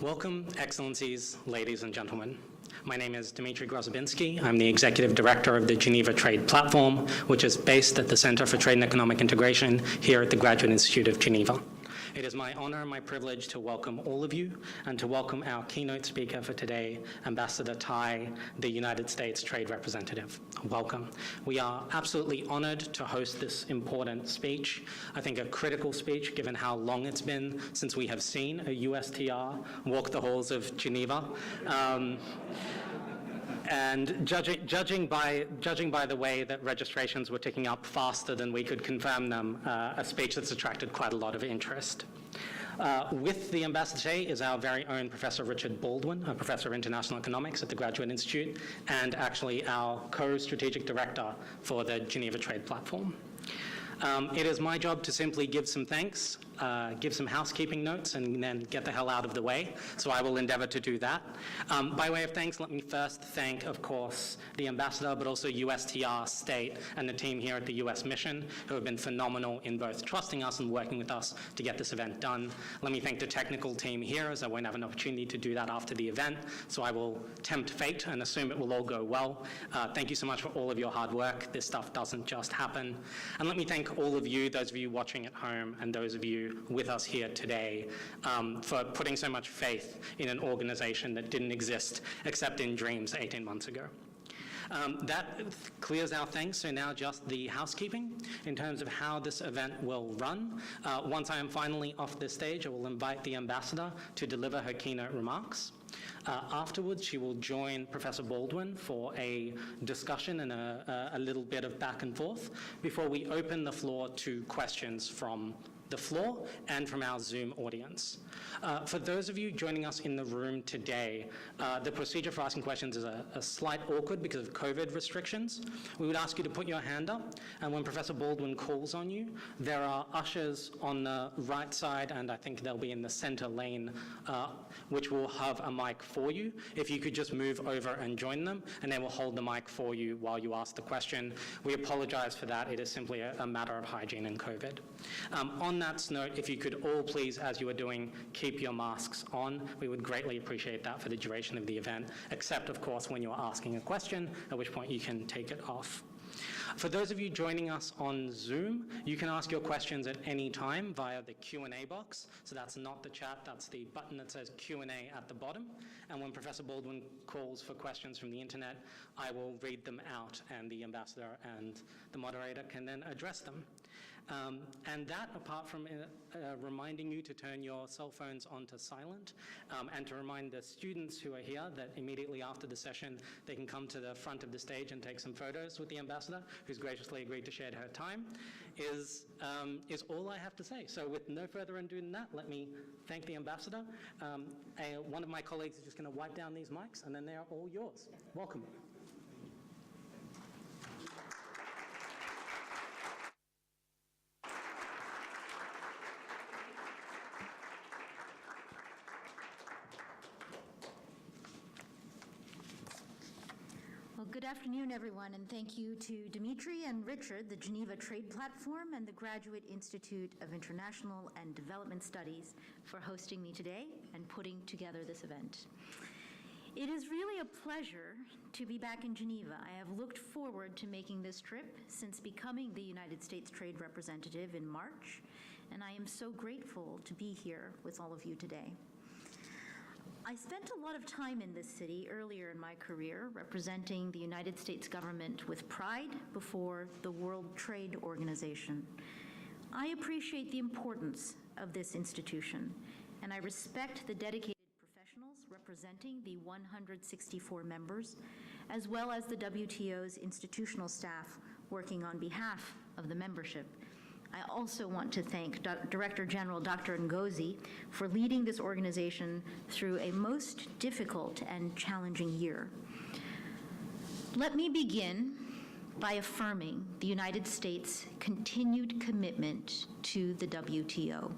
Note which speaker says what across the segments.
Speaker 1: Welcome, Excellencies, ladies and gentlemen. My name is Dmitry Grozobinski. I'm the Executive Director of the Geneva Trade Platform, which is based at the Center for Trade and Economic Integration here at the Graduate Institute of Geneva. It is my honor and my privilege to welcome all of you and to welcome our keynote speaker for today, Ambassador Tai, the United States Trade Representative. Welcome. We are absolutely honored to host this important speech. I think a critical speech given how long it's been since we have seen a USTR walk the halls of Geneva. And judging by the way that registrations were ticking up faster than we could confirm them, a speech that's attracted quite a lot of interest. With the ambassador today is our very own Professor Richard Baldwin, a professor of international economics at the Graduate Institute, and actually our co-strategic director for the Geneva Trade Platform. It is my job to simply give some thanks, give some housekeeping notes, and then get the hell out of the way. So I will endeavor to do that. By way of thanks, let me first thank, of course, the ambassador, but also USTR State and the team here at the US Mission, who have been phenomenal in both trusting us and working with us to get this event done. Let me thank the technical team here, as I won't have an opportunity to do that after the event, so I will tempt fate and assume it will all go well. Thank you so much for all of your hard work. This stuff doesn't just happen. And let me thank all of you, those of you watching at home, and those of you with us here today, for putting so much faith in an organization that didn't exist except in dreams 18 months ago. That clears our thanks, so now just the housekeeping in terms of how this event will run. Once I am finally off this stage, I will invite the ambassador to deliver her keynote remarks. Afterwards, she will join Professor Baldwin for a discussion and a little bit of back and forth before we open the floor to questions from the floor and from our Zoom audience. For those of you joining us in the room today, the procedure for asking questions is a slight awkward because of COVID restrictions. We would ask you to put your hand up, and when Professor Baldwin calls on you, there are ushers on the right side, and I think they'll be in the center lane, which will have a mic for you. If you could just move over and join them, and they will hold the mic for you while you ask the question. We apologize for that. It is simply a matter of hygiene and COVID. On that note, if you could all please, as you are doing, keep your masks on. We would greatly appreciate that for the duration of the event, except, of course, when you're asking a question, at which point you can take it off. For those of you joining us on Zoom, you can ask your questions at any time via the Q&A box. So that's not the chat, that's the button that says Q&A at the bottom. And when Professor Baldwin calls for questions from the internet, I will read them out, and the ambassador and the moderator can then address them. And that, apart from reminding you to turn your cell phones onto silent, and to remind the students who are here that immediately after the session, they can come to the front of the stage and take some photos with the ambassador, who's graciously agreed to share her time, is all I have to say. So with no further ado than that, let me thank the ambassador. One of my colleagues is just going to wipe down these mics, and then they are all yours. Welcome.
Speaker 2: Good afternoon, everyone, and thank you to Dmitry and Richard, the Geneva Trade Platform, and the Graduate Institute of International and Development Studies for hosting me today and putting together this event. It is really a pleasure to be back in Geneva. I have looked forward to making this trip since becoming the United States Trade Representative in March, and I am so grateful to be here with all of you today. I spent a lot of time in this city earlier in my career representing the United States government with pride before the World Trade Organization. I appreciate the importance of this institution, and I respect the dedicated professionals representing the 164 members, as well as the WTO's institutional staff working on behalf of the membership. I also want to thank Director General Dr. Ngozi for leading this organization through a most difficult and challenging year. Let me begin by affirming the United States' continued commitment to the WTO.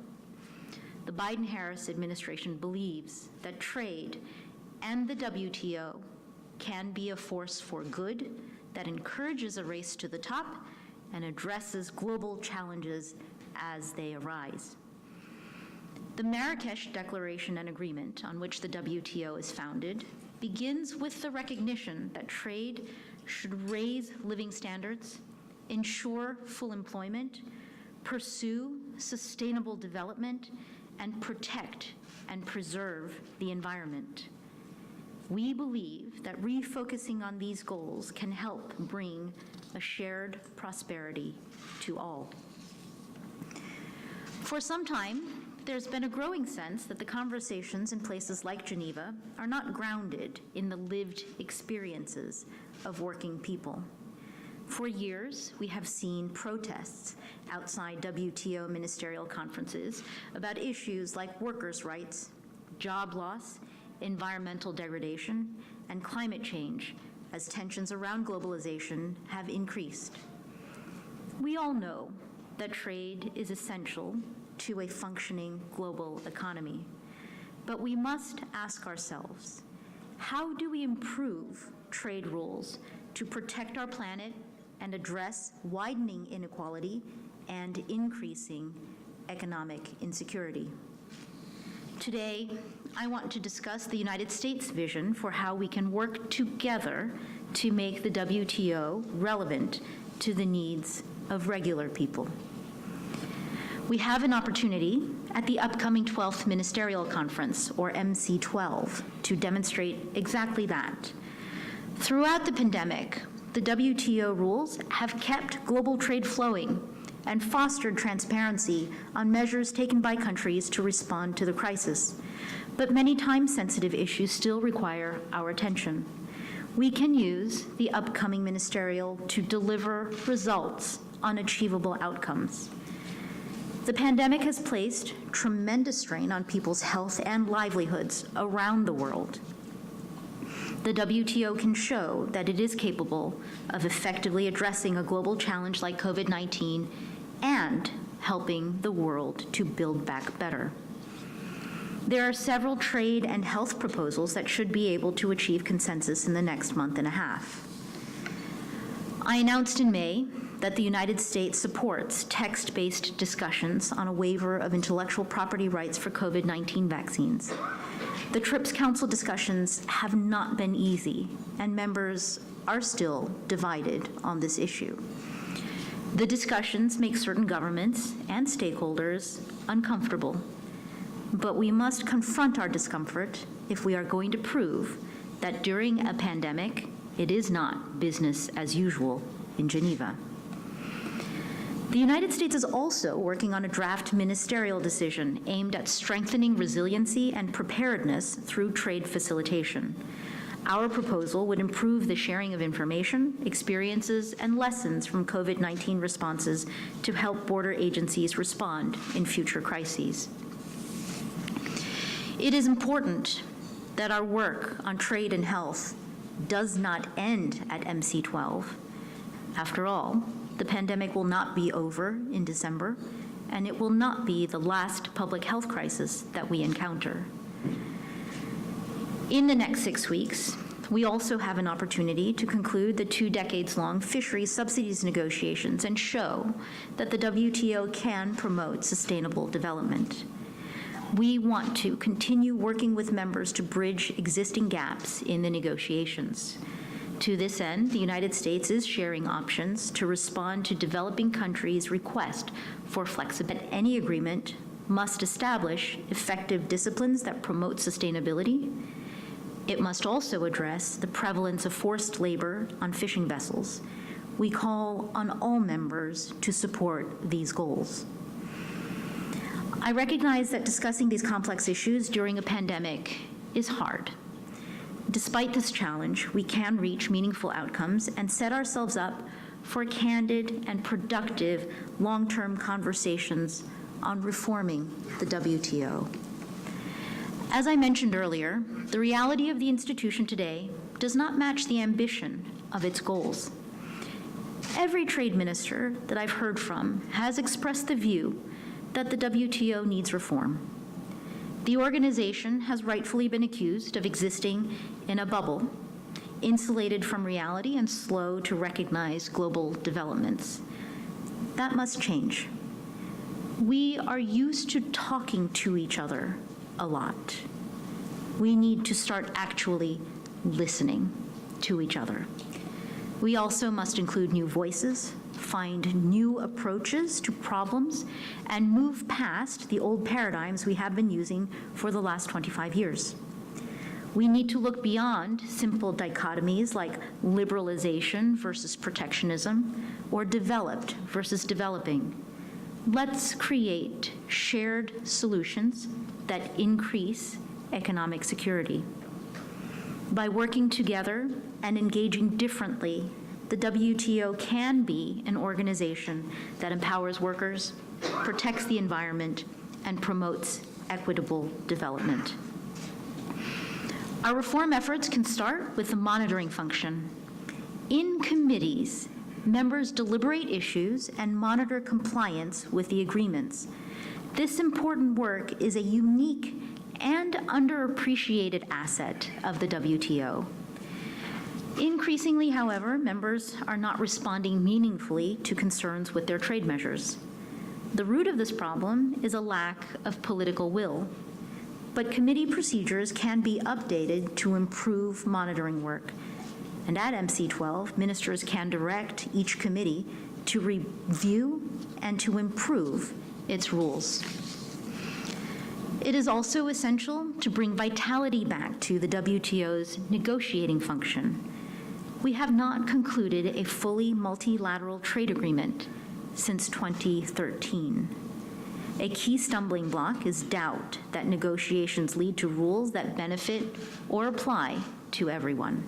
Speaker 2: The Biden-Harris administration believes that trade and the WTO can be a force for good that encourages a race to the top and addresses global challenges as they arise. The Marrakesh Declaration and Agreement, on which the WTO is founded, begins with the recognition that trade should raise living standards, ensure full employment, pursue sustainable development, and protect and preserve the environment. We believe that refocusing on these goals can help bring a shared prosperity to all. For some time, there's been a growing sense that the conversations in places like Geneva are not grounded in the lived experiences of working people. For years, we have seen protests outside WTO ministerial conferences about issues like workers' rights, job loss, environmental degradation, and climate change as tensions around globalization have increased. We all know that trade is essential to a functioning global economy, but we must ask ourselves, how do we improve trade rules to protect our planet and address widening inequality and increasing economic insecurity? Today, I want to discuss the United States' vision for how we can work together to make the WTO relevant to the needs of regular people. We have an opportunity at the upcoming 12th Ministerial Conference, or MC12, to demonstrate exactly that. Throughout the pandemic, the WTO rules have kept global trade flowing and fostered transparency on measures taken by countries to respond to the crisis. But many time-sensitive issues still require our attention. We can use the upcoming ministerial to deliver results on achievable outcomes. The pandemic has placed tremendous strain on people's health and livelihoods around the world. The WTO can show that it is capable of effectively addressing a global challenge like COVID-19 and helping the world to build back better. There are several trade and health proposals that should be able to achieve consensus in the next month and a half. I announced in May that the United States supports text-based discussions on a waiver of intellectual property rights for COVID-19 vaccines. The TRIPS Council discussions have not been easy, and members are still divided on this issue. The discussions make certain governments and stakeholders uncomfortable, but we must confront our discomfort if we are going to prove that during a pandemic, it is not business as usual in Geneva. The United States is also working on a draft ministerial decision aimed at strengthening resiliency and preparedness through trade facilitation. Our proposal would improve the sharing of information, experiences, and lessons from COVID-19 responses to help border agencies respond in future crises. It is important that our work on trade and health does not end at MC12. After all, the pandemic will not be over in December, and it will not be the last public health crisis that we encounter. In the next 6 weeks, we also have an opportunity to conclude the 2 decades-long fisheries subsidies negotiations and show that the WTO can promote sustainable development. We want to continue working with members to bridge existing gaps in the negotiations. To this end, the United States is sharing options to respond to developing countries' request for flexibility. Any agreement must establish effective disciplines that promote sustainability. It must also address the prevalence of forced labor on fishing vessels. We call on all members to support these goals. I recognize that discussing these complex issues during a pandemic is hard. Despite this challenge, we can reach meaningful outcomes and set ourselves up for candid and productive long-term conversations on reforming the WTO. As I mentioned earlier, the reality of the institution today does not match the ambition of its goals. Every trade minister that I've heard from has expressed the view that the WTO needs reform. The organization has rightfully been accused of existing in a bubble, insulated from reality and slow to recognize global developments. That must change. We are used to talking to each other a lot. We need to start actually listening to each other. We also must include new voices, find new approaches to problems, and move past the old paradigms we have been using for the last 25 years. We need to look beyond simple dichotomies like liberalization versus protectionism or developed versus developing. Let's create shared solutions that increase economic security. By working together and engaging differently, the WTO can be an organization that empowers workers, protects the environment, and promotes equitable development. Our reform efforts can start with the monitoring function. In committees, members deliberate issues and monitor compliance with the agreements. This important work is a unique and underappreciated asset of the WTO. Increasingly, however, members are not responding meaningfully to concerns with their trade measures. The root of this problem is a lack of political will, but committee procedures can be updated to improve monitoring work. And at MC12, ministers can direct each committee to review and to improve its rules. It is also essential to bring vitality back to the WTO's negotiating function. We have not concluded a fully multilateral trade agreement since 2013. A key stumbling block is doubt that negotiations lead to rules that benefit or apply to everyone.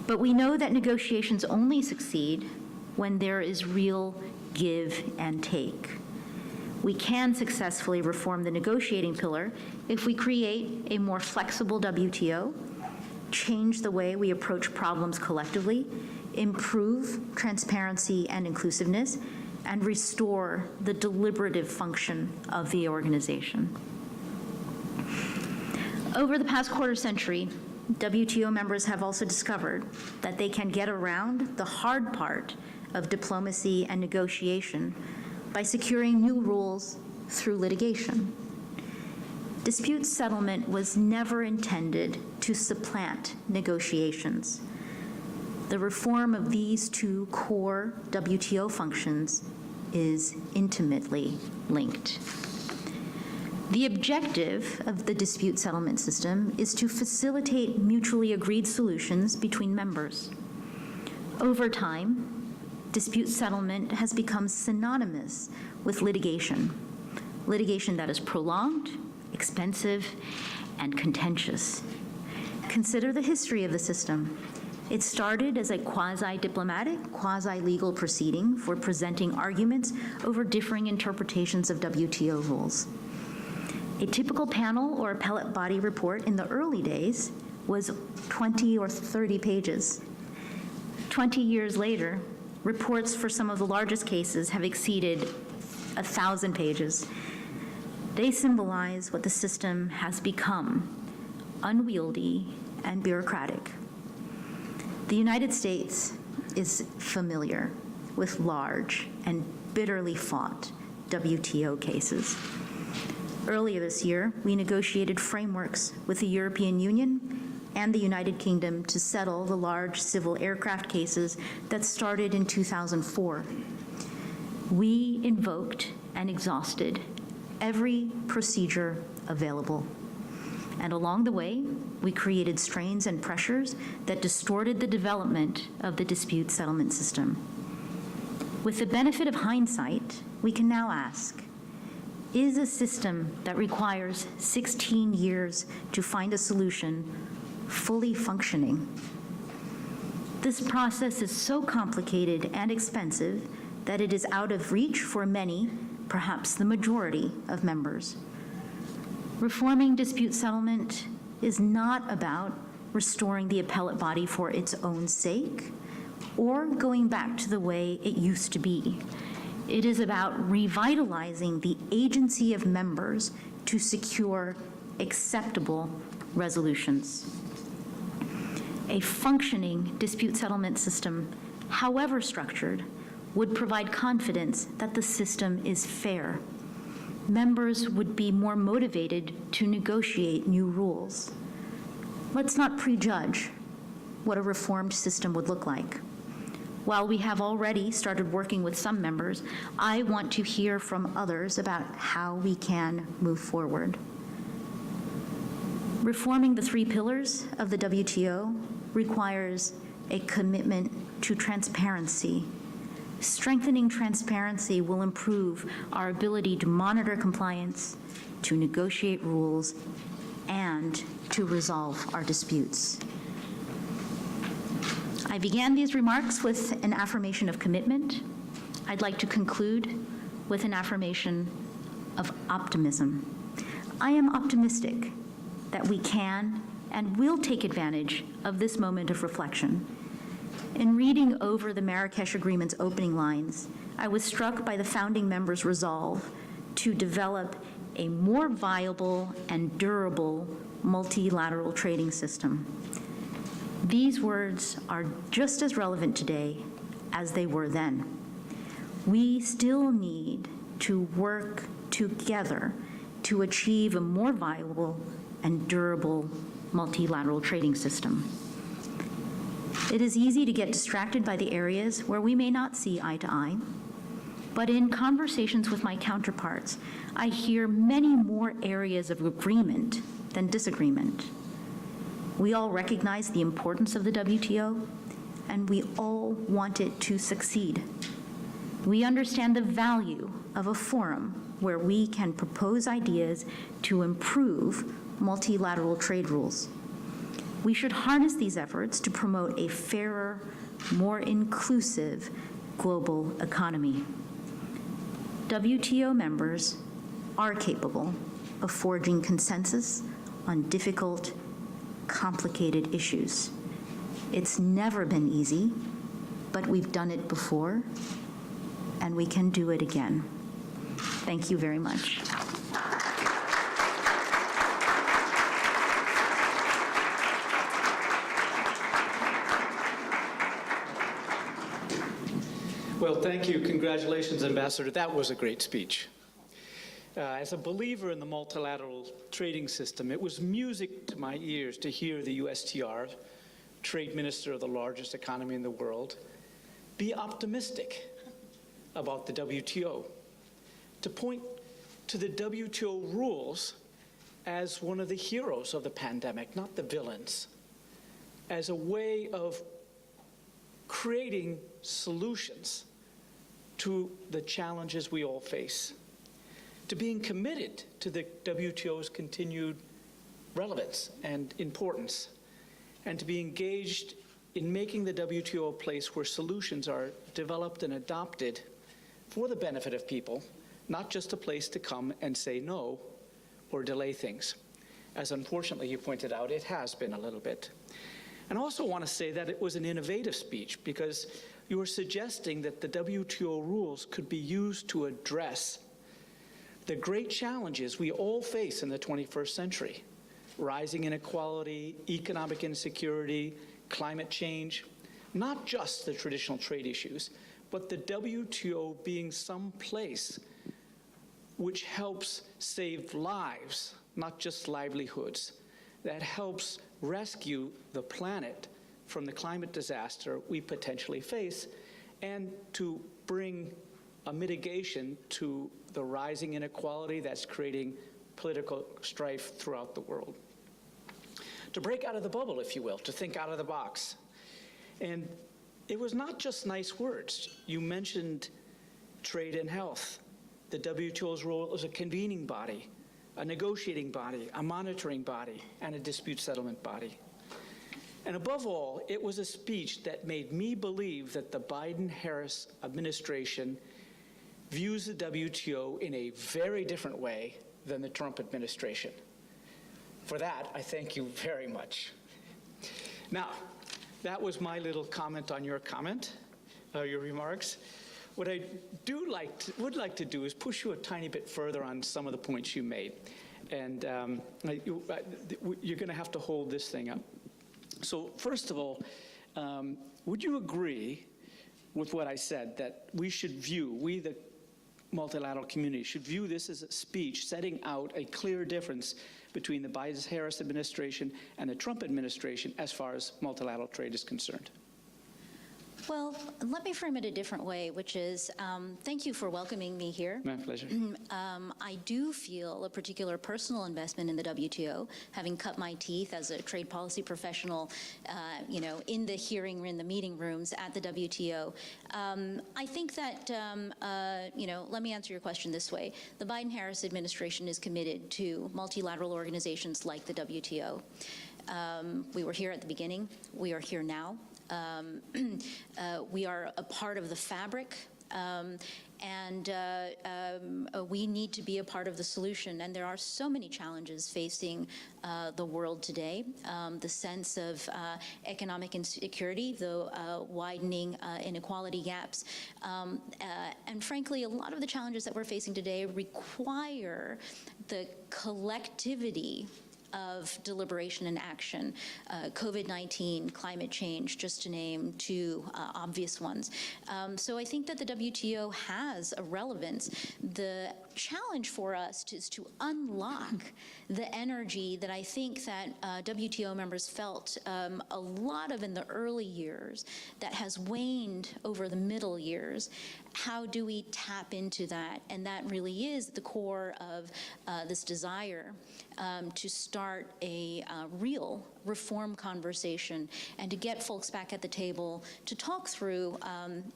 Speaker 2: But we know that negotiations only succeed when there is real give and take. We can successfully reform the negotiating pillar if we create a more flexible WTO, change the way we approach problems collectively, improve transparency and inclusiveness, and restore the deliberative function of the organization. Over the past quarter century, WTO members have also discovered that they can get around the hard part of diplomacy and negotiation by securing new rules through litigation. Dispute settlement was never intended to supplant negotiations. The reform of these two core WTO functions is intimately linked. The objective of the dispute settlement system is to facilitate mutually agreed solutions between members. Over time, dispute settlement has become synonymous with litigation that is prolonged, expensive, and contentious. Consider the history of the system. It started as a quasi-diplomatic, quasi-legal proceeding for presenting arguments over differing interpretations of WTO rules. A typical panel or appellate body report in the early days was 20 or 30 pages. 20 years later, reports for some of the largest cases have exceeded 1,000 pages. They symbolize what the system has become: unwieldy and bureaucratic. The United States is familiar with large and bitterly fought WTO cases. Earlier this year, we negotiated frameworks with the European Union and the United Kingdom to settle the large civil aircraft cases that started in 2004. We invoked and exhausted every procedure available. And along the way, we created strains and pressures that distorted the development of the dispute settlement system. With the benefit of hindsight, we can now ask, is a system that requires 16 years to find a solution fully functioning? This process is so complicated and expensive that it is out of reach for many, perhaps the majority of members. Reforming dispute settlement is not about restoring the appellate body for its own sake or going back to the way it used to be. It is about revitalizing the agency of members to secure acceptable resolutions. A functioning dispute settlement system, however structured, would provide confidence that the system is fair, members would be more motivated to negotiate new rules. Let's not prejudge what a reformed system would look like. While we have already started working with some members, I want to hear from others about how we can move forward. Reforming the 3 pillars of the WTO requires a commitment to transparency. Strengthening transparency will improve our ability to monitor compliance, to negotiate rules, and to resolve our disputes. I began these remarks with an affirmation of commitment. I'd like to conclude with an affirmation of optimism. I am optimistic that we can and will take advantage of this moment of reflection. In reading over the Marrakesh Agreement's opening lines, I was struck by the founding members' resolve to develop a more viable and durable multilateral trading system. These words are just as relevant today as they were then. We still need to work together to achieve a more viable and durable multilateral trading system. It is easy to get distracted by the areas where we may not see eye to eye, but in conversations with my counterparts, I hear many more areas of agreement than disagreement. We all recognize the importance of the WTO, and we all want it to succeed. We understand the value of a forum where we can propose ideas to improve multilateral trade rules. We should harness these efforts to promote a fairer, more inclusive global economy. WTO members are capable of forging consensus on difficult, complicated issues. It's never been easy, but we've done it before, and we can do it again. Thank you very much.
Speaker 3: Well, thank you. Congratulations, Ambassador. That was a great speech. As a believer in the multilateral trading system, it was music to my ears to hear the USTR, trade minister of the largest economy in the world, be optimistic about the WTO, to point to the WTO rules as one of the heroes of the pandemic, not the villains, as a way of creating solutions to the challenges we all face, to being committed to the WTO's continued relevance and importance, and to be engaged in making the WTO a place where solutions are developed and adopted for the benefit of people, not just a place to come and say no or delay things. As unfortunately you pointed out, it has been a little bit. And I also want to say that it was an innovative speech because you were suggesting that the WTO rules could be used to address the great challenges we all face in the 21st century: rising inequality, economic insecurity, climate change, not just the traditional trade issues, but the WTO being some place which helps save lives, not just livelihoods, that helps rescue the planet from the climate disaster we potentially face, and to bring a mitigation to the rising inequality that's creating political strife throughout the world. To break out of the bubble, if you will, to think out of the box. And it was not just nice words. You mentioned trade and health, the WTO's role as a convening body, a negotiating body, a monitoring body, and a dispute settlement body. And above all, it was a speech that made me believe that the Biden-Harris administration views the WTO in a very different way than the Trump administration. For that, I thank you very much. Now, that was my little comment on your comment, your remarks. What I would like to do is push you a tiny bit further on some of the points you made. And you're going to have to hold this thing up. So first of all, would you agree with what I said, that we should view, we the multilateral community should view this as a speech setting out a clear difference between the Biden-Harris administration and the Trump administration as far as multilateral trade is concerned?
Speaker 2: Well, let me frame it a different way, which is, thank you for welcoming me here.
Speaker 3: My pleasure.
Speaker 2: I do feel a particular personal investment in the WTO, having cut my teeth as a trade policy professional, in the hearing, in the meeting rooms at the WTO. I think that, let me answer your question this way. The Biden-Harris administration is committed to multilateral organizations like the WTO. We were here at the beginning. We are here now. We are a part of the fabric, and we need to be a part of the solution. And there are so many challenges facing the world today. The sense of economic insecurity, the widening inequality gaps, and frankly, a lot of the challenges that we're facing today require the collectivity of deliberation and action, COVID-19, climate change, just to name two obvious ones. So I think that the WTO has a relevance. The challenge for us is to unlock the energy that I think that WTO members felt a lot of in the early years that has waned over the middle years. How do we tap into that? And that really is the core of this desire to start a real reform conversation and to get folks back at the table to talk through,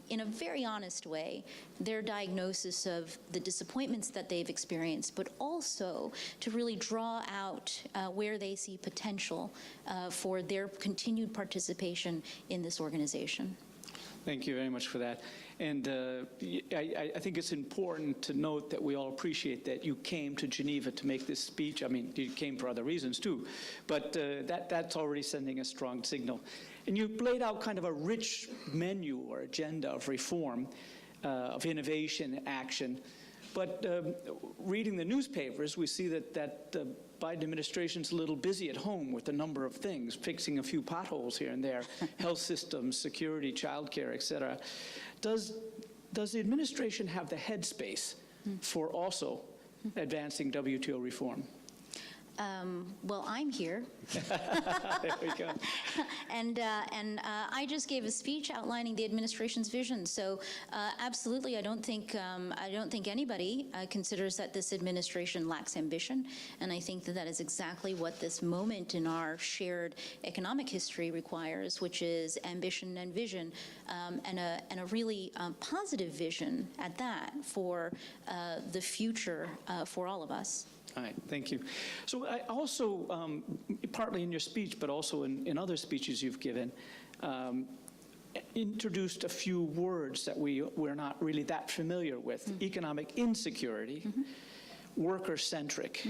Speaker 2: in a very honest way, their diagnosis of the disappointments that they've experienced, but also to really draw out where they see potential for their continued participation in this organization.
Speaker 3: Thank you very much for that. And I think it's important to note that we all appreciate that you came to Geneva to make this speech. I mean, you came for other reasons too, but that's already sending a strong signal. And you've laid out kind of a rich menu or agenda of reform, of innovation, action. But reading the newspapers, we see that the Biden administration's a little busy at home with a number of things, fixing a few potholes here and there, health systems, security, childcare, et cetera. Does the administration have the headspace for also advancing WTO reform?
Speaker 2: Well, I'm here.
Speaker 3: There we go.
Speaker 2: And I just gave a speech outlining the administration's vision. So absolutely, I don't think anybody considers that this administration lacks ambition. And I think that that is exactly what this moment in our shared economic history requires, which is ambition and vision, and a really positive vision at that for the future for all of us.
Speaker 3: All right, thank you. So I also, partly in your speech, but also in other speeches you've given, introduced a few words that we're not really that familiar with. Economic insecurity, worker-centric.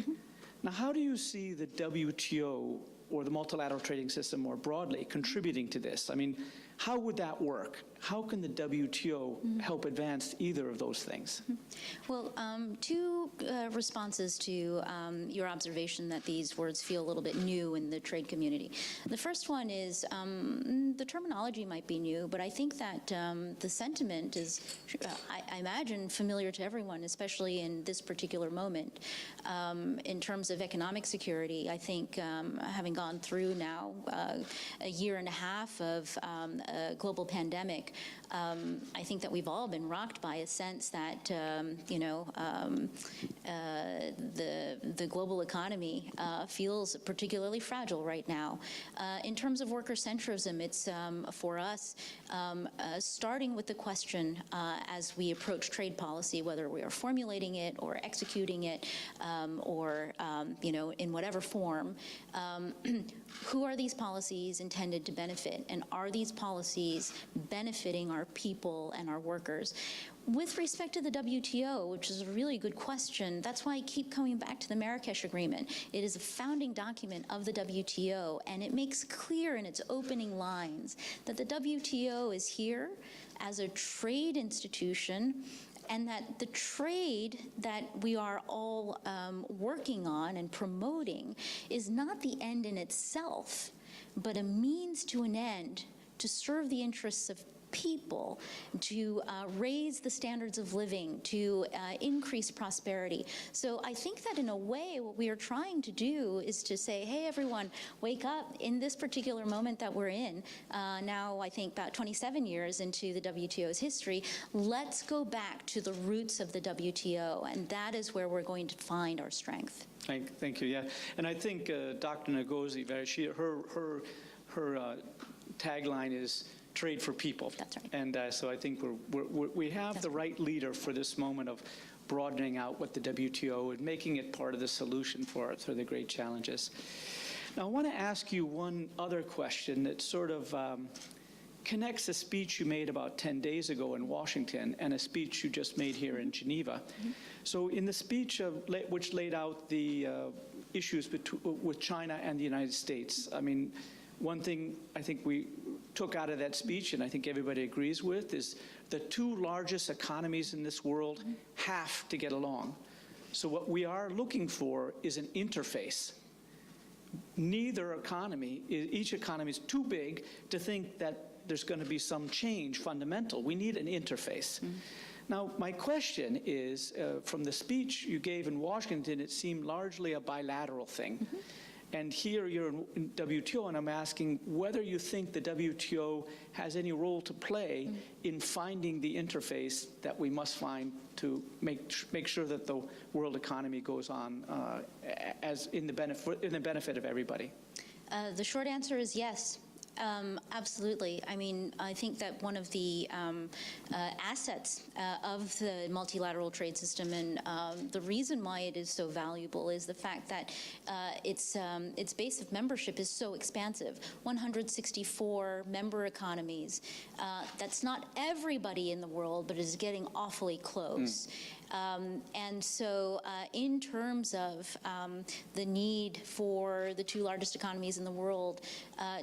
Speaker 3: Now, how do you see the WTO or the multilateral trading system more broadly contributing to this? I mean, how would that work? How can the WTO help advance either of those things?
Speaker 2: Well, two responses to your observation that these words feel a little bit new in the trade community. The first one is the terminology might be new, but I think that the sentiment is, I imagine, familiar to everyone, especially in this particular moment. In terms of economic security, I think having gone through now a year and a half of a global pandemic, I think that we've all been rocked by a sense that, the global economy feels particularly fragile right now. In terms of worker centrism, it's for us starting with the question as we approach trade policy, whether we are formulating it or executing it or in whatever form, who are these policies intended to benefit, and are these policies benefiting our people and our workers? With respect to the WTO, which is a really good question, that's why I keep coming back to the Marrakesh Agreement. It is a founding document of the WTO, and it makes clear in its opening lines that the WTO is here as a trade institution, and that the trade that we are all working on and promoting is not the end in itself, but a means to an end to serve the interests of people, to raise the standards of living, to increase prosperity. So I think that in a way, what we are trying to do is to say, hey, everyone, wake up in this particular moment that we're in. Now, I think about 27 years into the WTO's history, let's go back to the roots of the WTO, and that is where we're going to find our strength.
Speaker 3: Thank you. Yeah, and I think Dr. Ngozi, her tagline is "Trade for People."
Speaker 2: That's right.
Speaker 3: And so I think we have the right leader for this moment of broadening out what the WTO and making it part of the solution for the great challenges. Now, I want to ask you one other question that sort of connects a speech you made about 10 days ago in Washington and a speech you just made here in Geneva. So in the speech which laid out the issues with China and the United States, I mean, one thing I think we took out of that speech, and I think everybody agrees with, is the two largest economies in this world have to get along. So what we are looking for is an interface. Neither economy, each economy is too big to think that there's going to be some change fundamental. We need an interface. Now, my question is, from the speech you gave in Washington, it seemed largely a bilateral thing. And here you're in WTO, and I'm asking whether you think the WTO has any role to play in finding the interface that we must find to make sure that the world economy goes on as in the benefit of everybody.
Speaker 2: The short answer is yes. Absolutely. I mean, I think that one of the assets of the multilateral trade system, and the reason why it is so valuable, is the fact that its base of membership is so expansive. 164 member economies. That's not everybody in the world, but it is getting awfully close. And so in terms of the need for the two largest economies in the world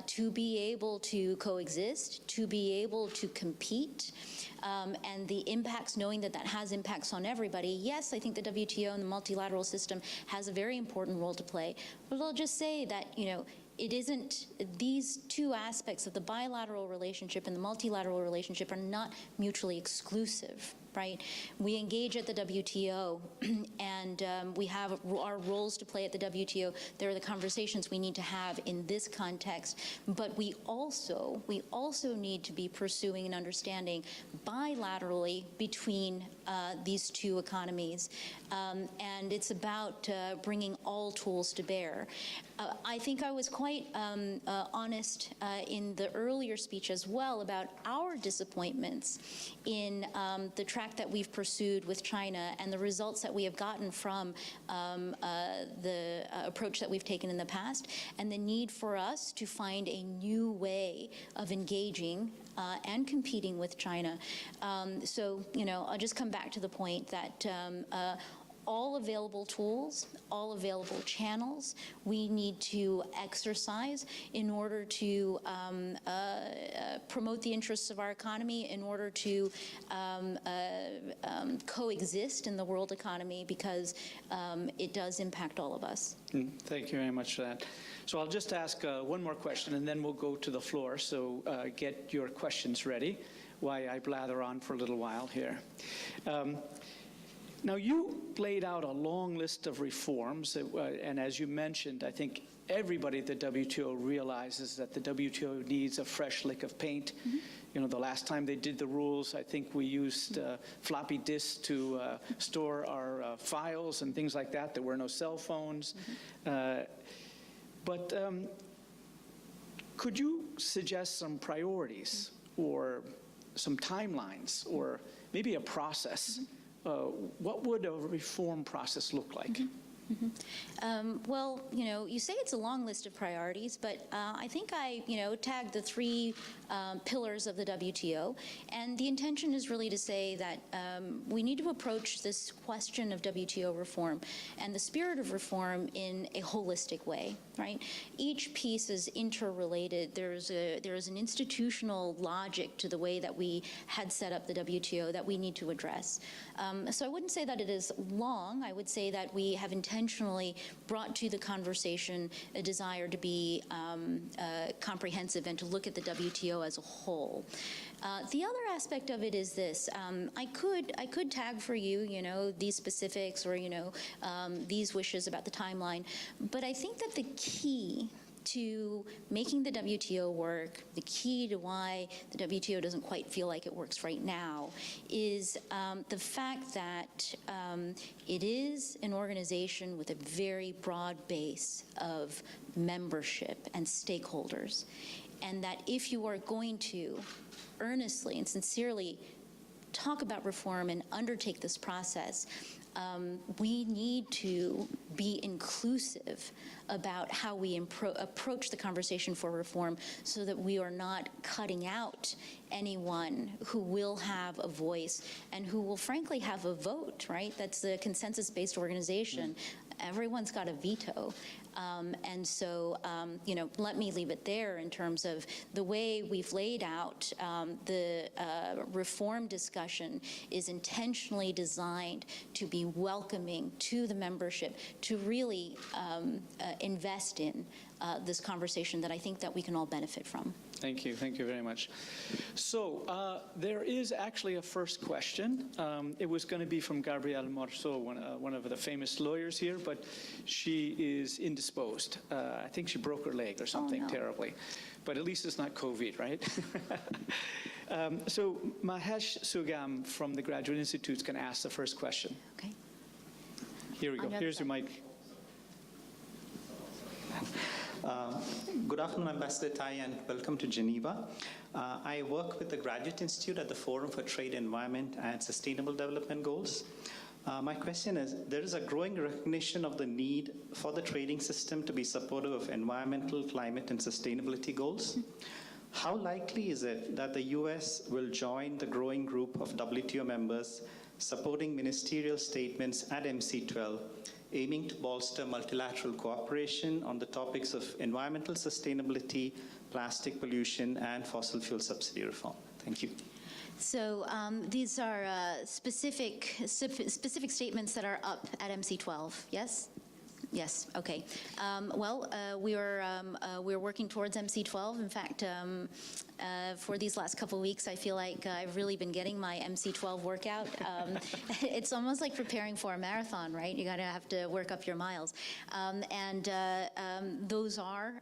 Speaker 2: to be able to coexist, to be able to compete, and the impacts, knowing that that has impacts on everybody, yes, I think the WTO and the multilateral system has a very important role to play. But I'll just say that, you know, it isn't, these two aspects of the bilateral relationship and the multilateral relationship are not mutually exclusive, right? We engage at the WTO, and we have our roles to play at the WTO. There are the conversations we need to have in this context, but we also need to be pursuing and understanding bilaterally between these two economies, and it's about bringing all tools to bear. I think I was quite honest in the earlier speech as well about our disappointments in the track that we've pursued with China and the results that we have gotten from the approach that we've taken in the past, and the need for us to find a new way of engaging and competing with China. So, you know, I'll just come back to the point that all available tools, all available channels, we need to exercise in order to promote the interests of our economy, in order to coexist in the world economy, because it does impact all of us.
Speaker 3: Thank you very much for that. So I'll just ask one more question, and then we'll go to the floor. So get your questions ready while I blather on for a little while here. Now, you laid out a long list of reforms, and as you mentioned, I think everybody at the WTO realizes that the WTO needs a fresh lick of paint. You know, the last time they did the rules, I think we used floppy disks to store our files and things like that. There were no cell phones. But could you suggest some priorities or some timelines or maybe a process? What would a reform process look like?
Speaker 2: Well, you know, you say it's a long list of priorities, but I think I, you know, tagged the three pillars of the WTO, and the intention is really to say that we need to approach this question of WTO reform and the spirit of reform in a holistic way, right? Each piece is interrelated. There is an institutional logic to the way that we had set up the WTO that we need to address. So I wouldn't say that it is long. I would say that we have intended intentionally brought to the conversation a desire to be comprehensive and to look at the WTO as a whole. The other aspect of it is this: I could tag for you, these specifics or these wishes about the timeline, but I think that the key to making the WTO work, the key to why the WTO doesn't quite feel like it works right now, is the fact that it is an organization with a very broad base of membership and stakeholders, and that if you are going to earnestly and sincerely talk about reform and undertake this process, we need to be inclusive about how we approach the conversation for reform, so that we are not cutting out anyone who will have a voice and who will frankly have a vote, right? That's the consensus-based organization. Everyone's got a veto. And so, let me leave it there in terms of the way we've laid out the reform discussion is intentionally designed to be welcoming to the membership, to really invest in this conversation that I think that we can all benefit from.
Speaker 3: Thank you very much. So there is actually a first question. It was going to be from Gabrielle Morceau, one of the famous lawyers here, but she is indisposed. I think she broke her leg or something terribly. But at least it's not COVID, right? So Mahesh Sugam from the Graduate Institute is going to ask the first question.
Speaker 2: Okay.
Speaker 3: Here we go. Here's your mic.
Speaker 4: Good afternoon, Ambassador Tai, and welcome to Geneva. I work with the Graduate Institute at the Forum for Trade, Environment, and Sustainable Development Goals. My question is, there is a growing recognition of the need for the trading system to be supportive of environmental, climate, and sustainability goals. How likely is it that the US will join the growing group of WTO members supporting ministerial statements at MC12, aiming to bolster multilateral cooperation on the topics of environmental sustainability, plastic pollution, and fossil fuel subsidy reform? Thank you.
Speaker 2: So these are specific statements that are up at MC12, yes? Yes, okay. We're working towards MC12. In fact, for these last couple of weeks, I feel like I've really been getting my MC12 workout. It's almost like preparing for a marathon, right? You gotta have to work up your miles. Those are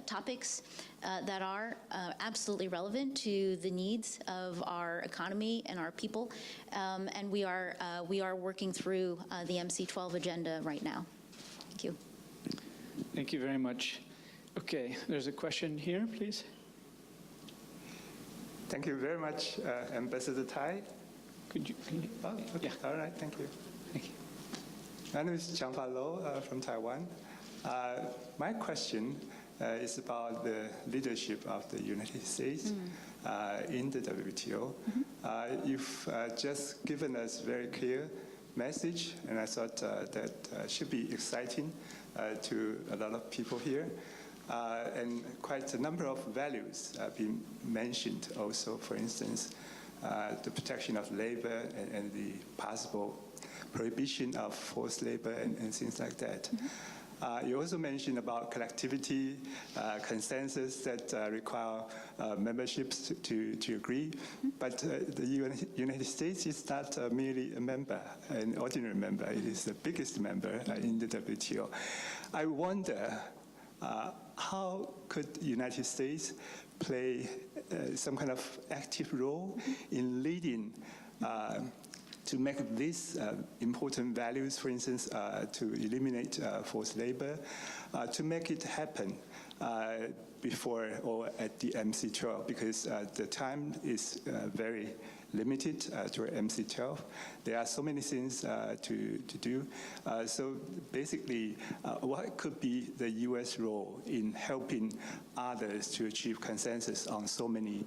Speaker 2: topics that are absolutely relevant to the needs of our economy and our people. And we are working through the MC12 agenda right now. Thank you.
Speaker 3: Thank you very much. Okay, there's a question here, please.
Speaker 5: Thank you very much, Ambassador Tai.
Speaker 3: Can you
Speaker 5: Oh, okay.
Speaker 3: Yeah.
Speaker 5: All right, thank you.
Speaker 3: Thank you.
Speaker 5: My name is Jiangfa Lo from Taiwan. My question is about the leadership of the United States in the WTO. You've just given us very clear message, and I thought that should be exciting to a lot of people here. And quite a number of values have been mentioned also, for instance, the protection of labor and the possible prohibition of forced labor and things like that. You also mentioned about collectivity, consensus that require memberships to agree. But the United States is not merely a member, an ordinary member. It is the biggest member in the WTO. I wonder, how could the United States play some kind of active role in leading to make these important values, for instance, to eliminate forced labor, to make it happen before or at the MC12, because the time is very limited to MC12. There are so many things to do. So basically, what could be the US role in helping others to achieve consensus on so many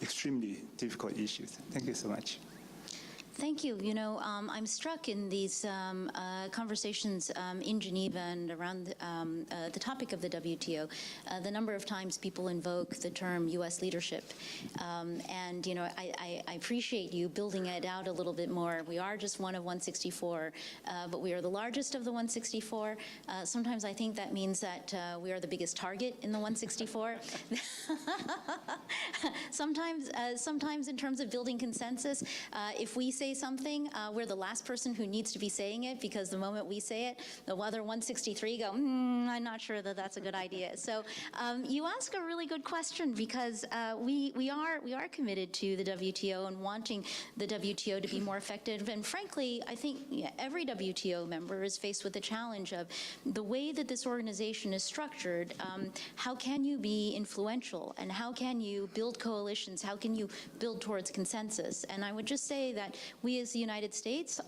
Speaker 5: extremely difficult issues? Thank you so much.
Speaker 2: Thank you. You know, I'm struck in these conversations in Geneva and around the topic of the WTO, the number of times people invoke the term U.S. leadership. And, you know, I appreciate you building it out a little bit more. We are just one of 164, but we are the largest of the 164. Sometimes I think that means that we are the biggest target in the 164. Sometimes in terms of building consensus, if we say something, we're the last person who needs to be saying it, because the moment we say it, the other 163 go, I'm not sure that that's a good idea. So you ask a really good question, because we are committed to the WTO and wanting the WTO to be more effective. And frankly, I think every WTO member is faced with the challenge of the way that this organization is structured. How can you be influential, and how can you build coalitions? How can you build towards consensus? And I would just say that we as the United States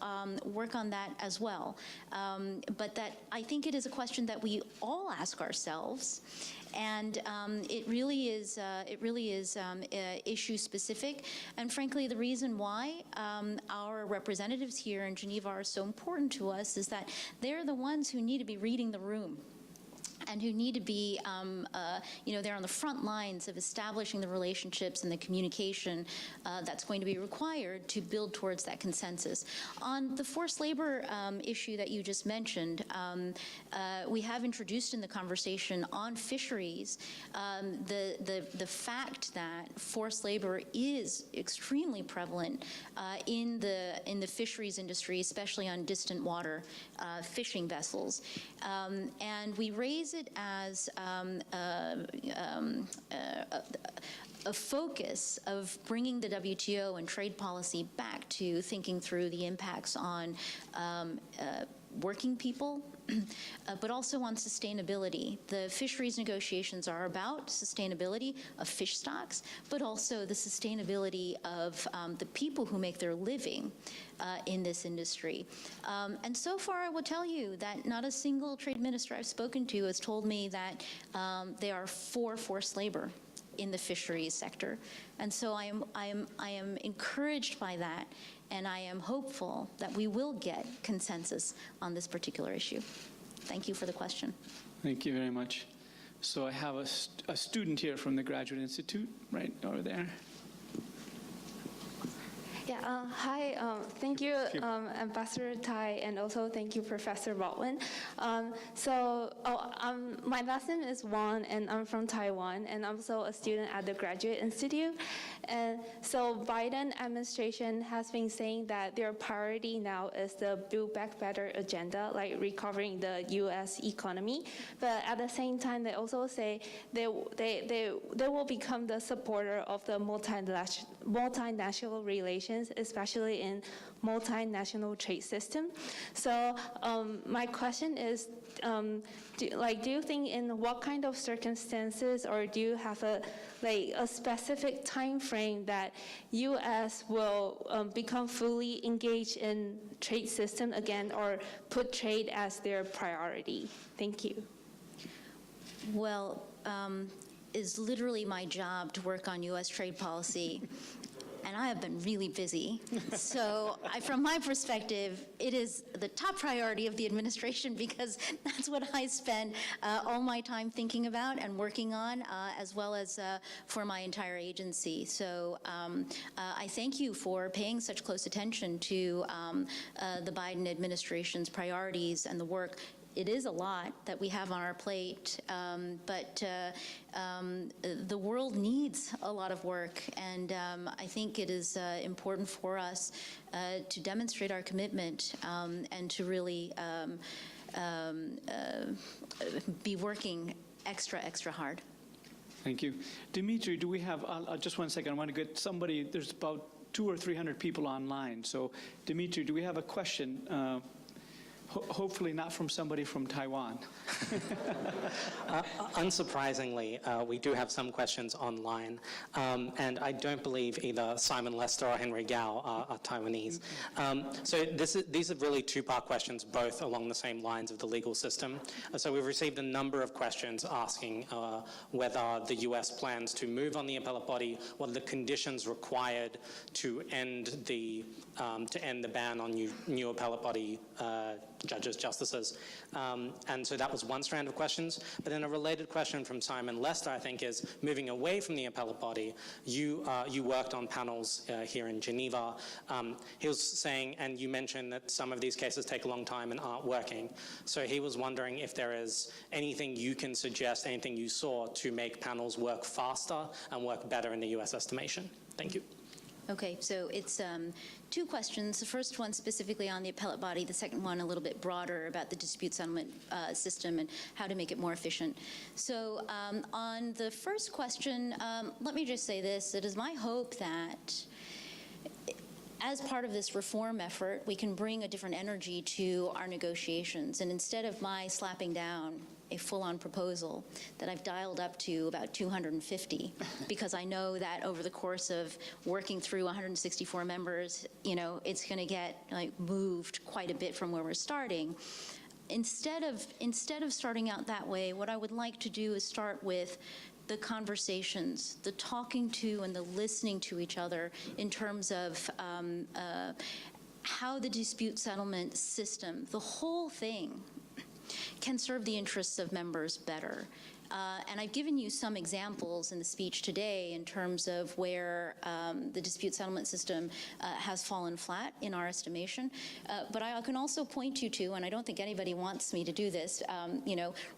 Speaker 2: work on that as well. But that I think it is a question that we all ask ourselves. And it really is issue specific. And frankly, the reason why our representatives here in Geneva are so important to us is that they're the ones who need to be reading the room, and who need to be, you know, they're on the front lines of establishing the relationships and the communication that's going to be required to build towards that consensus. On the forced labor issue that you just mentioned, we have introduced in the conversation on fisheries the fact that forced labor is extremely prevalent in the fisheries industry, especially on distant water fishing vessels, and we raise it as a focus of bringing the WTO and trade policy back to thinking through the impacts on working people, but also on sustainability. The fisheries negotiations are about sustainability of fish stocks, but also the sustainability of the people who make their living in this industry. And so far, I will tell you that not a single trade minister I've spoken to has told me that they are for forced labor in the fisheries sector. And so I am encouraged by that, and I am hopeful that we will get consensus on this particular issue. Thank you for the question.
Speaker 3: Thank you very much. So I have a student here from the Graduate Institute right over there.
Speaker 6: Yeah, hi, thank you, Ambassador Tai, and also thank you, Professor Baldwin. My last name is Wang, and I'm from Taiwan, and I'm also a student at the Graduate Institute. And so Biden administration has been saying that their priority now is the Build Back Better agenda, like recovering the U.S. economy. But at the same time, they also say they will become the supporter of the multinational relations, especially in multinational trade system. So my question is, do you think in what kind of circumstances, or do you have a specific time frame that U.S. will become fully engaged in trade system again, or put trade as their priority? Thank you.
Speaker 2: Well, it's literally my job to work on U.S. trade policy, and I have been really busy. So from my perspective, it is the top priority of the administration, because that's what I spend all my time thinking about and working on, as well as for my entire agency. So I thank you for paying such close attention to the Biden administration's priorities and the work. It is a lot that we have on our plate, but the world needs a lot of work, and I think it is important for us to demonstrate our commitment and to really be working extra hard.
Speaker 3: Thank you. Dimitri, do we have, just one second, I want to get somebody, there's about 200 or 300 people online. So Dimitri, do we have a question Hopefully not from somebody from Taiwan.
Speaker 1: Unsurprisingly, we do have some questions online, and I don't believe either Simon Lester or Henry Gao are Taiwanese. So these are really two-part questions, both along the same lines of the legal system. So we've received a number of questions asking whether the US plans to move on the appellate body, what are the conditions required to end the ban on new appellate body judges, justices. And so that was one strand of questions. But then a related question from Simon Lester, I think, is moving away from the appellate body. You worked on panels here in Geneva. He was saying, and you mentioned that some of these cases take a long time and aren't working. So he was wondering if there is anything you can suggest, anything you saw to make panels work faster and work better in the US estimation. Thank you.
Speaker 2: Okay, so it's two questions. The first one specifically on the appellate body, the second one a little bit broader about the dispute settlement system and how to make it more efficient. So on the first question, let me just say this. It is my hope that as part of this reform effort, we can bring a different energy to our negotiations. And instead of my slapping down a full-on proposal that I've dialed up to about 250, because I know that over the course of working through 164 members, it's going to get moved quite a bit from where we're starting. Instead of starting out that way, what I would like to do is start with the conversations, the talking to and the listening to each other in terms of how the dispute settlement system, the whole thing, can serve the interests of members better. And I've given you some examples in the speech today in terms of where the dispute settlement system has fallen flat in our estimation. But I can also point you to, and I don't think anybody wants me to do this,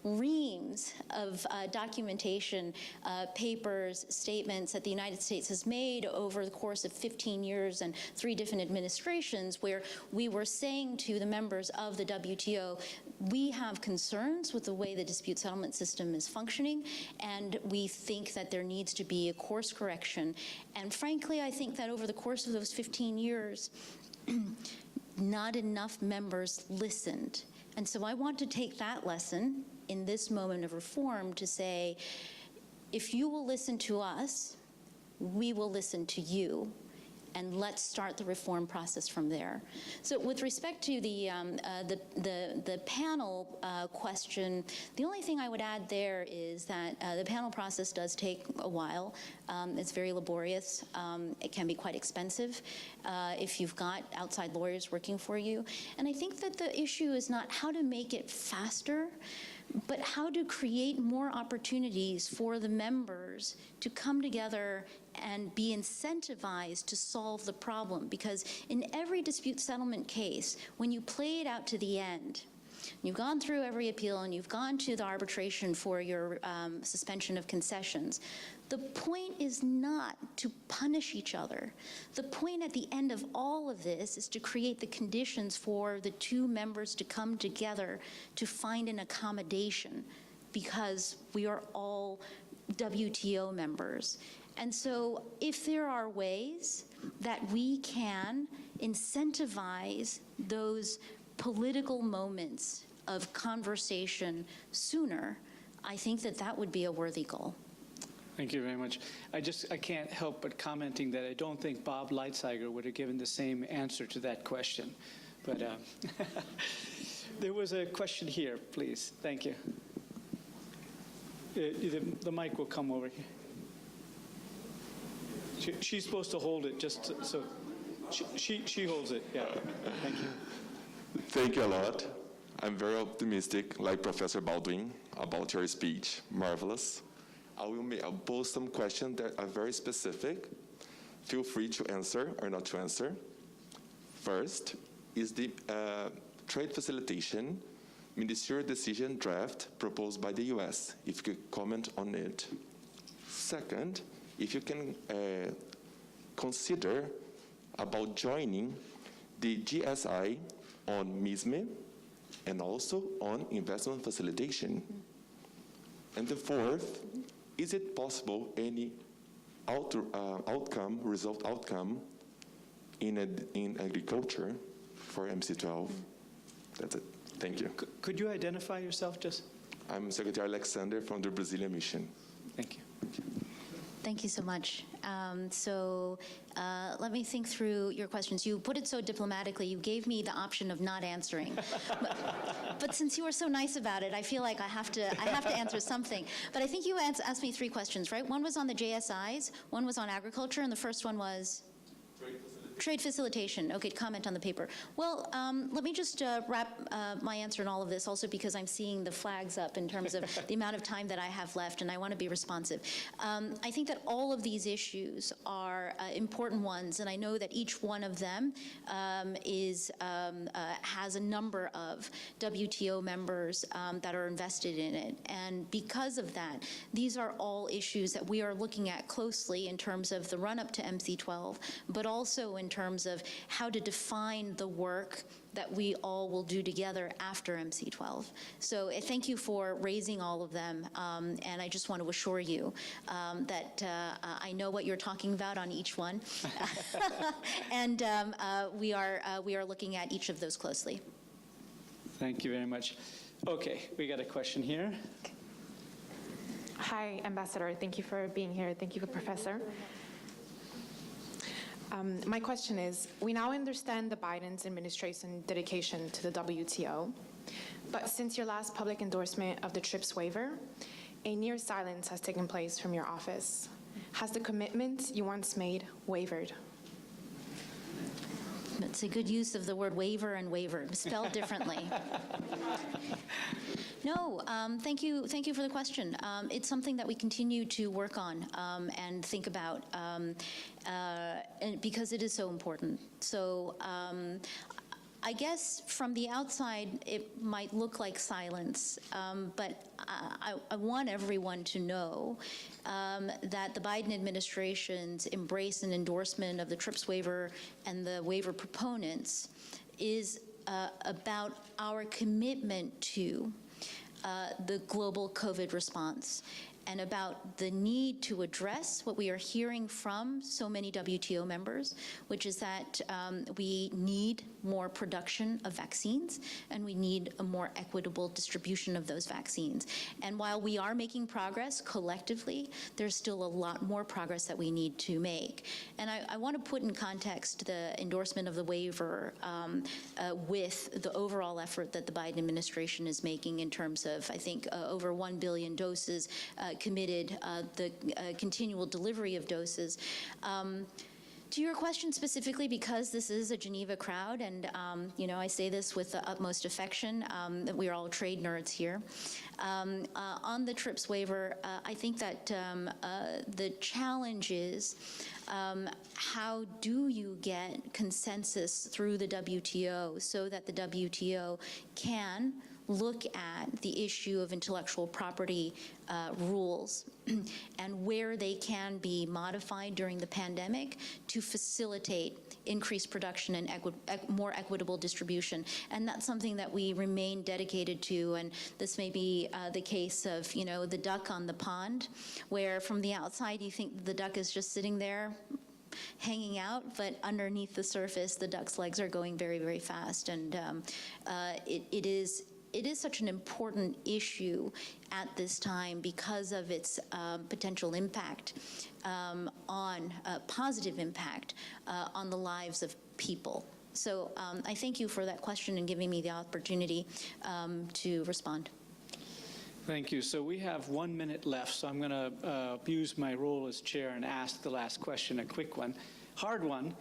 Speaker 2: reams of documentation, papers, statements that the United States has made over the course of 15 years and 3 different administrations where we were saying to the members of the WTO, we have concerns with the way the dispute settlement system is functioning, and we think that there needs to be a course correction. And frankly, I think that over the course of those 15 years, not enough members listened. And so I want to take that lesson in this moment of reform to say, if you will listen to us, we will listen to you. And let's start the reform process from there. So with respect to the panel question, the only thing I would add there is that the panel process does take a while. It's very laborious. It can be quite expensive if you've got outside lawyers working for you. And I think that the issue is not how to make it faster, but how to create more opportunities for the members to come together and be incentivized to solve the problem. Because in every dispute settlement case, when you play it out to the end, you've gone through every appeal and you've gone to the arbitration for your suspension of concessions, the point is not to punish each other. The point at the end of all of this is to create the conditions for the two members to come together to find an accommodation, because we are all WTO members. And so if there are ways that we can incentivize those political moments of conversation sooner, I think that that would be a worthy goal.
Speaker 3: Thank you very much. I can't help but commenting that I don't think Bob Lightziger would have given the same answer to that question. But there was a question here, please. Thank you. The mic will come over here. She's supposed to hold it just so she holds it. Yeah. Thank you.
Speaker 7: Thank you a lot. I'm very optimistic, like Professor Baldwin, about your speech. Marvelous. I will pose some questions that are very specific. Feel free to answer or not to answer. First, is the trade facilitation ministerial decision draft proposed by the US? If you could comment on it. Second, if you can consider about joining the GSI on MISME and also on investment facilitation. And the fourth, is it possible any result outcome in agriculture for MC12? That's it. Thank you.
Speaker 3: Could you identify yourself just?
Speaker 7: I'm Secretary Alexander from the Brazilian Mission.
Speaker 3: Thank you.
Speaker 2: Thank you so much. Let me think through your questions. You put it so diplomatically, you gave me the option of not answering. But since you were so nice about it, I feel like I have to answer something. But I think you asked me 3 questions, right? One was on the JSIs, one was on agriculture, and the first one was? Trade facilitation. Okay, comment on the paper. Well, let me just wrap my answer in all of this also because I'm seeing the flags up in terms of the amount of time that I have left, and I want to be responsive. I think that all of these issues are important ones, and I know that each one of them has a number of WTO members that are invested in it. And because of that, these are all issues that we are looking at closely in terms of the run-up to MC12, but also in terms of how to define the work that we all will do together after MC12. So thank you for raising all of them, and I just want to assure you that I know what you're talking about on each one, and we are looking at each of those closely.
Speaker 3: Thank you very much. Okay, we got a question here.
Speaker 8: Hi, Ambassador. Thank you for being here. Thank you, Professor. My question is, we now understand the Biden's administration dedication to the WTO, but since your last public endorsement of the TRIPS waiver, a near silence has taken place from your office. Has the commitment you once made wavered?
Speaker 2: It's a good use of the word waiver and wavered, spelled differently. No, thank you for the question. It's something that we continue to work on and think about because it is so important. So I guess from the outside, it might look like silence, but I want everyone to know that the Biden administration's embrace and endorsement of the TRIPS waiver and the waiver proponents is about our commitment to the global COVID response and about the need to address what we are hearing from so many WTO members, which is that we need more production of vaccines and we need a more equitable distribution of those vaccines. And while we are making progress collectively, there's still a lot more progress that we need to make. And I want to put in context the endorsement of the waiver with the overall effort that the Biden administration is making in terms of, I think, over 1 billion doses committed, the continual delivery of doses. To your question specifically, because this is a Geneva crowd, and I say this with the utmost affection, that we are all trade nerds here. On the TRIPS waiver, I think that the challenge is how do you get consensus through the WTO so that the WTO can look at the issue of intellectual property rules and where they can be modified during the pandemic to facilitate increased production and more equitable distribution. And that's something that we remain dedicated to. And this may be the case of, the duck on the pond, where from the outside you think the duck is just sitting there hanging out, but underneath the surface, the duck's legs are going very, very fast. And it is such an important issue at this time because of its potential impact positive impact on the lives of people. So I thank you for that question and giving me the opportunity to respond.
Speaker 3: Thank you. So we have 1 minute left, so I'm going to use my role as chair and ask the last question, a quick one, hard one.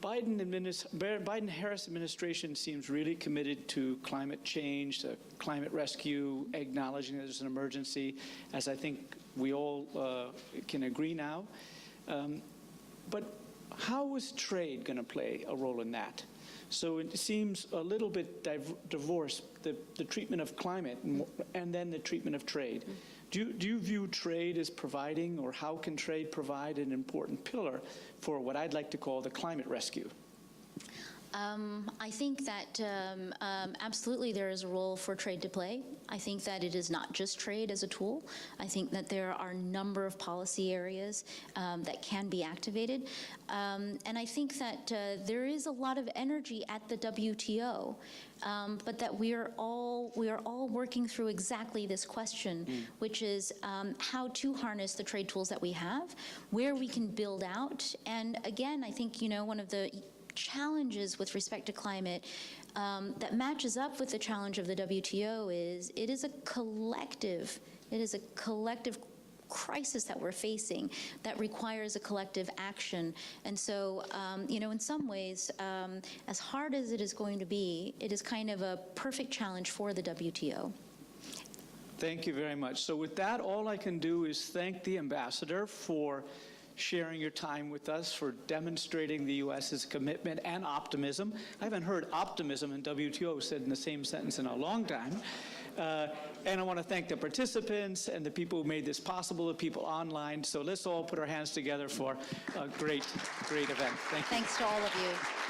Speaker 3: Biden-Harris administration seems really committed to climate change, to climate rescue, acknowledging there's an emergency, as I think we all can agree now. But how is trade going to play a role in that? So it seems a little bit divorced, the treatment of climate and then the treatment of trade. Do you view trade as providing, or how can trade provide an important pillar for what I'd like to call the climate rescue?
Speaker 2: I think that absolutely there is a role for trade to play. I think that it is not just trade as a tool. I think that there are a number of policy areas that can be activated. And I think that there is a lot of energy at the WTO, but that we are all working through exactly this question, which is how to harness the trade tools that we have, where we can build out. And again, I think, one of the challenges with respect to climate that matches up with the challenge of the WTO is it is a collective crisis that we're facing that requires a collective action. And so, in some ways, as hard as it is going to be, it is kind of a perfect challenge for the WTO.
Speaker 3: Thank you very much. So with that, all I can do is thank the ambassador for sharing your time with us, for demonstrating the U.S.'s commitment and optimism. I haven't heard optimism and WTO said in the same sentence in a long time. And I want to thank the participants and the people who made this possible, the people online. So let's all put our hands together for a great, great event. Thank you.
Speaker 2: Thanks to all of you.